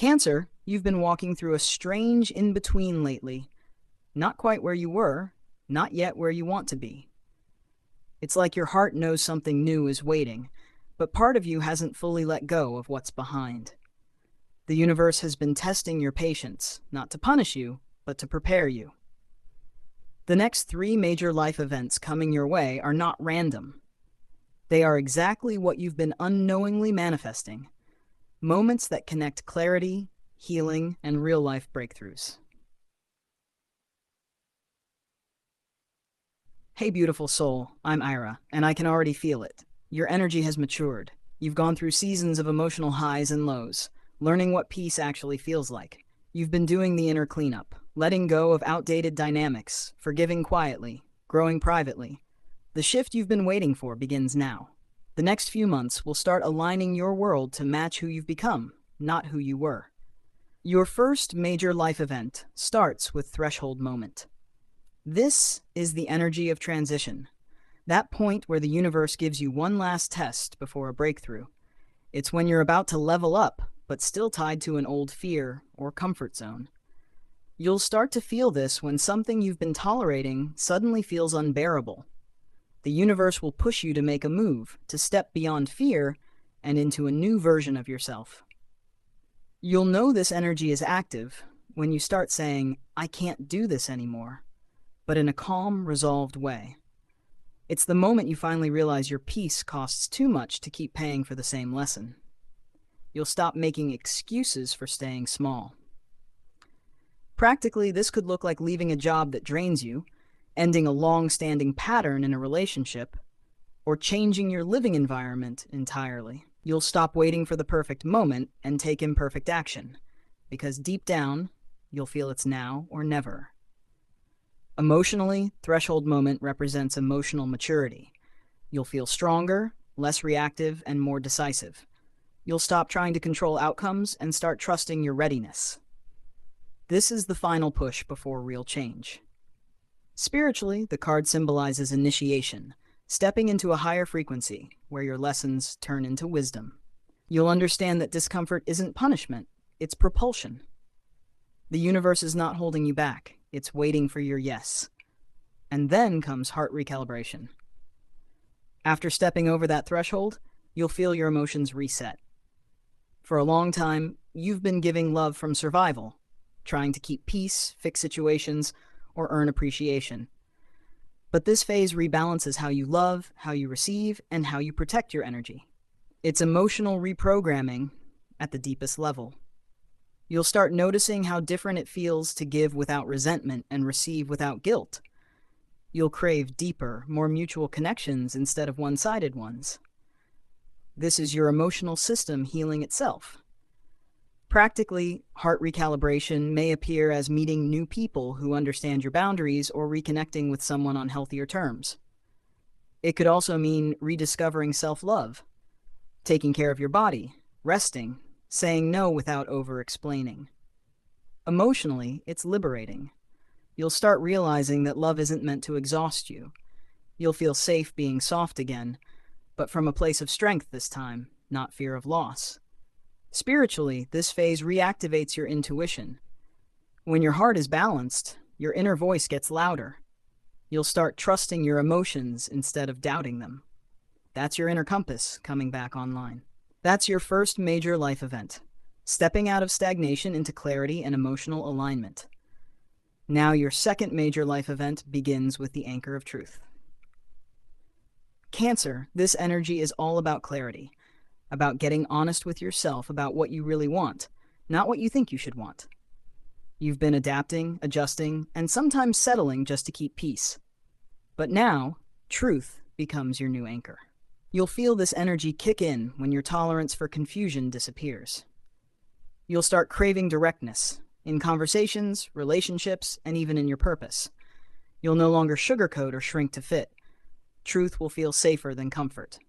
Cancer, you've been walking through a strange in-between lately. Not quite where you were, not yet where you want to be. It's like your heart knows something new is waiting, but part of you hasn't fully let go of what's behind. The universe has been testing your patience, not to punish you, but to prepare you. The next 3 major life events coming your way are not random. They are exactly what you've been unknowingly manifesting. Moments that connect clarity, healing, and real-life breakthroughs. Hey, beautiful soul, I'm Ira, and I can already feel it. Your energy has matured. You've gone through seasons of emotional highs and lows, learning what peace actually feels like. You've been doing the inner cleanup, letting go of outdated dynamics, forgiving quietly, growing privately. The shift you've been waiting for begins now. The next few months will start aligning your world to match who you've become, not who you were. Your first major life event starts with threshold moment. This is the energy of transition, that point where the universe gives you one last test before a breakthrough. It's when you're about to level up, but still tied to an old fear or comfort zone. You'll start to feel this when something you've been tolerating suddenly feels unbearable. The universe will push you to make a move, to step beyond fear and into a new version of yourself. You'll know this energy is active when you start saying, "I can't do this anymore," but in a calm, resolved way. It's the moment you finally realize your peace costs too much to keep paying for the same lesson. You'll stop making excuses for staying small. Practically, this could look like leaving a job that drains you, ending a long-standing pattern in a relationship, or changing your living environment entirely. You'll stop waiting for the perfect moment and take imperfect action, because deep down, you'll feel it's now or never. Emotionally, threshold moment represents emotional maturity. You'll feel stronger, less reactive, and more decisive. You'll stop trying to control outcomes and start trusting your readiness. This is the final push before real change. Spiritually, the card symbolizes initiation, stepping into a higher frequency, where your lessons turn into wisdom. You'll understand that discomfort isn't punishment, it's propulsion. The universe is not holding you back, it's waiting for your yes. And then comes heart recalibration. After stepping over that threshold, you'll feel your emotions reset. For a long time, you've been giving love from survival, trying to keep peace, fix situations, or earn appreciation. But this phase rebalances how you love, how you receive, and how you protect your energy. It's emotional reprogramming at the deepest level. You'll start noticing how different it feels to give without resentment and receive without guilt. You'll crave deeper, more mutual connections instead of one-sided ones. This is your emotional system healing itself. Practically, heart recalibration may appear as meeting new people who understand your boundaries or reconnecting with someone on healthier terms. It could also mean rediscovering self-love, taking care of your body, resting, saying no without over-explaining. Emotionally, it's liberating. You'll start realizing that love isn't meant to exhaust you. You'll feel safe being soft again, but from a place of strength this time, not fear of loss. Spiritually, this phase reactivates your intuition. When your heart is balanced, your inner voice gets louder. You'll start trusting your emotions instead of doubting them. That's your inner compass coming back online. That's your first major life event, stepping out of stagnation into clarity and emotional alignment. Now your second major life event begins with the anchor of truth. Cancer, this energy is all about clarity, about getting honest with yourself about what you really want, not what you think you should want. You've been adapting, adjusting, and sometimes settling just to keep peace. But now, truth becomes your new anchor. You'll feel this energy kick in when your tolerance for confusion disappears. You'll start craving directness in conversations, relationships, and even in your purpose. You'll no longer sugarcoat or shrink to fit. Truth will feel safer than comfort.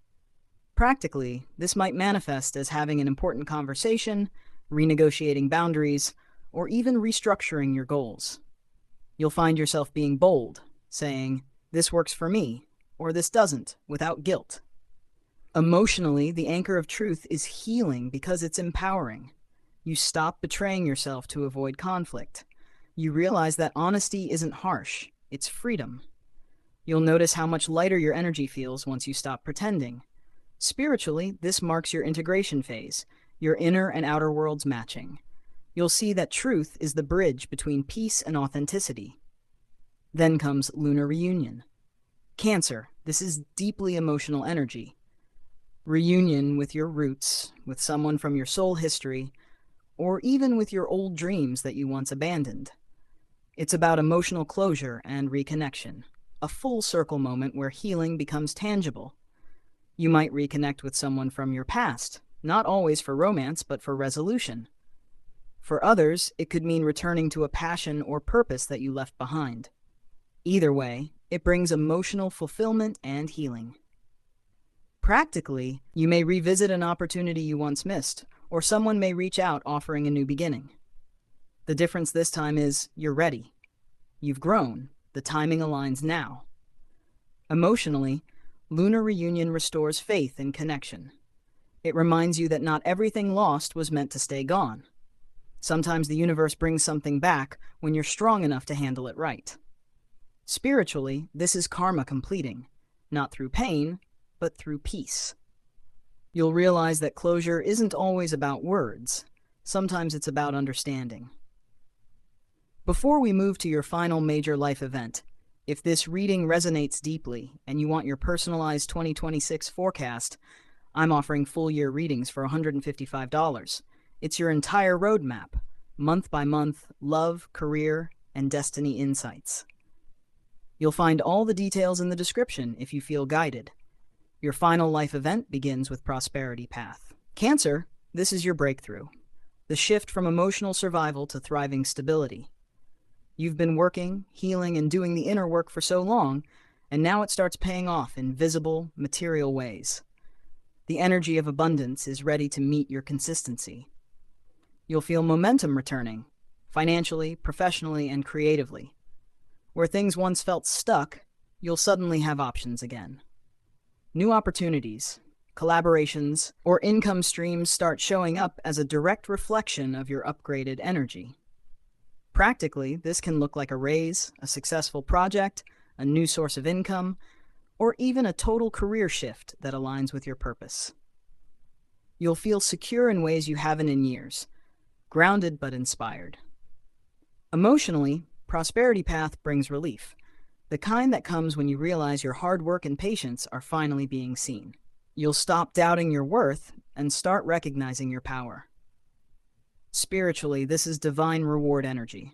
Practically, this might manifest as having an important conversation, renegotiating boundaries, or even restructuring your goals. You'll find yourself being bold, saying, "This works for me," or "This doesn't," without guilt. Emotionally, the anchor of truth is healing because it's empowering. You stop betraying yourself to avoid conflict. You realize that honesty isn't harsh, it's freedom. You'll notice how much lighter your energy feels once you stop pretending. Spiritually, this marks your integration phase, your inner and outer worlds matching. You'll see that truth is the bridge between peace and authenticity. Then comes lunar reunion. Cancer, this is deeply emotional energy. Reunion with your roots, with someone from your soul history, or even with your old dreams that you once abandoned. It's about emotional closure and reconnection, a full circle moment where healing becomes tangible. You might reconnect with someone from your past, not always for romance, but for resolution. For others, it could mean returning to a passion or purpose that you left behind. Either way, it brings emotional fulfillment and healing. Practically, you may revisit an opportunity you once missed, or someone may reach out offering a new beginning. The difference this time is you're ready. You've grown. The timing aligns now. Emotionally, lunar reunion restores faith in connection. It reminds you that not everything lost was meant to stay gone. Sometimes the universe brings something back when you're strong enough to handle it right. Spiritually, this is karma completing, not through pain, but through peace. You'll realize that closure isn't always about words. Sometimes it's about understanding. Before we move to your final major life event, if this reading resonates deeply and you want your personalized 2026 forecast, I'm offering full-year readings for $155. It's your entire roadmap, month by month, love, career, and destiny insights. You'll find all the details in the description if you feel guided. Your final life event begins with Prosperity Path. Cancer, this is your breakthrough. The shift from emotional survival to thriving stability. You've been working, healing, and doing the inner work for so long, and now it starts paying off in visible, material ways. The energy of abundance is ready to meet your consistency. You'll feel momentum returning, financially, professionally, and creatively. Where things once felt stuck, you'll suddenly have options again. New opportunities, collaborations, or income streams start showing up as a direct reflection of your upgraded energy. Practically, this can look like a raise, a successful project, a new source of income, or even a total career shift that aligns with your purpose. You'll feel secure in ways you haven't in years, grounded but inspired. Emotionally, Prosperity Path brings relief, the kind that comes when you realize your hard work and patience are finally being seen. You'll stop doubting your worth and start recognizing your power. Spiritually, this is divine reward energy.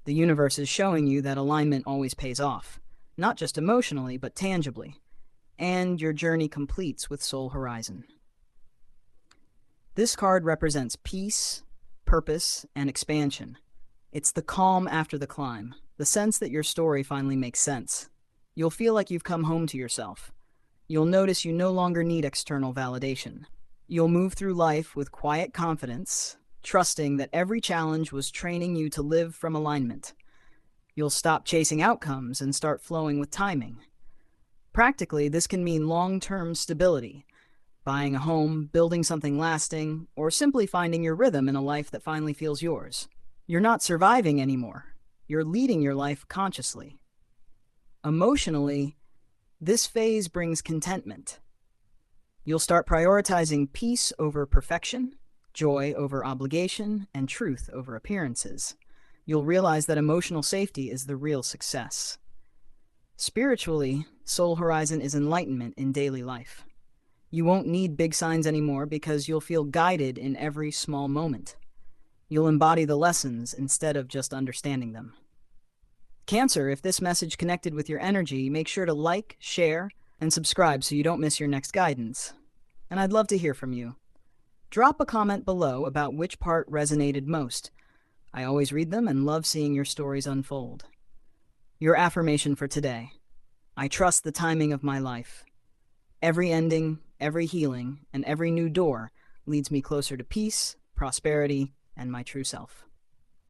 The universe is showing you that alignment always pays off, not just emotionally, but tangibly. And your journey completes with Soul Horizon. This card represents peace, purpose, and expansion. It's the calm after the climb, the sense that your story finally makes sense. You'll feel like you've come home to yourself. You'll notice you no longer need external validation. You'll move through life with quiet confidence, trusting that every challenge was training you to live from alignment. You'll stop chasing outcomes and start flowing with timing. Practically, this can mean long-term stability, buying a home, building something lasting, or simply finding your rhythm in a life that finally feels yours. You're not surviving anymore. You're leading your life consciously. Emotionally, this phase brings contentment. You'll start prioritizing peace over perfection, joy over obligation, and truth over appearances. You'll realize that emotional safety is the real success. Spiritually, Soul Horizon is enlightenment in daily life. You won't need big signs anymore because you'll feel guided in every small moment. You'll embody the lessons instead of just understanding them. Cancer, if this message connected with your energy, make sure to like, share, and subscribe so you don't miss your next guidance. And I'd love to hear from you. Drop a comment below about which part resonated most. I always read them and love seeing your stories unfold. Your affirmation for today: I trust the timing of my life. Every ending, every healing, and every new door leads me closer to peace, prosperity, and my true self.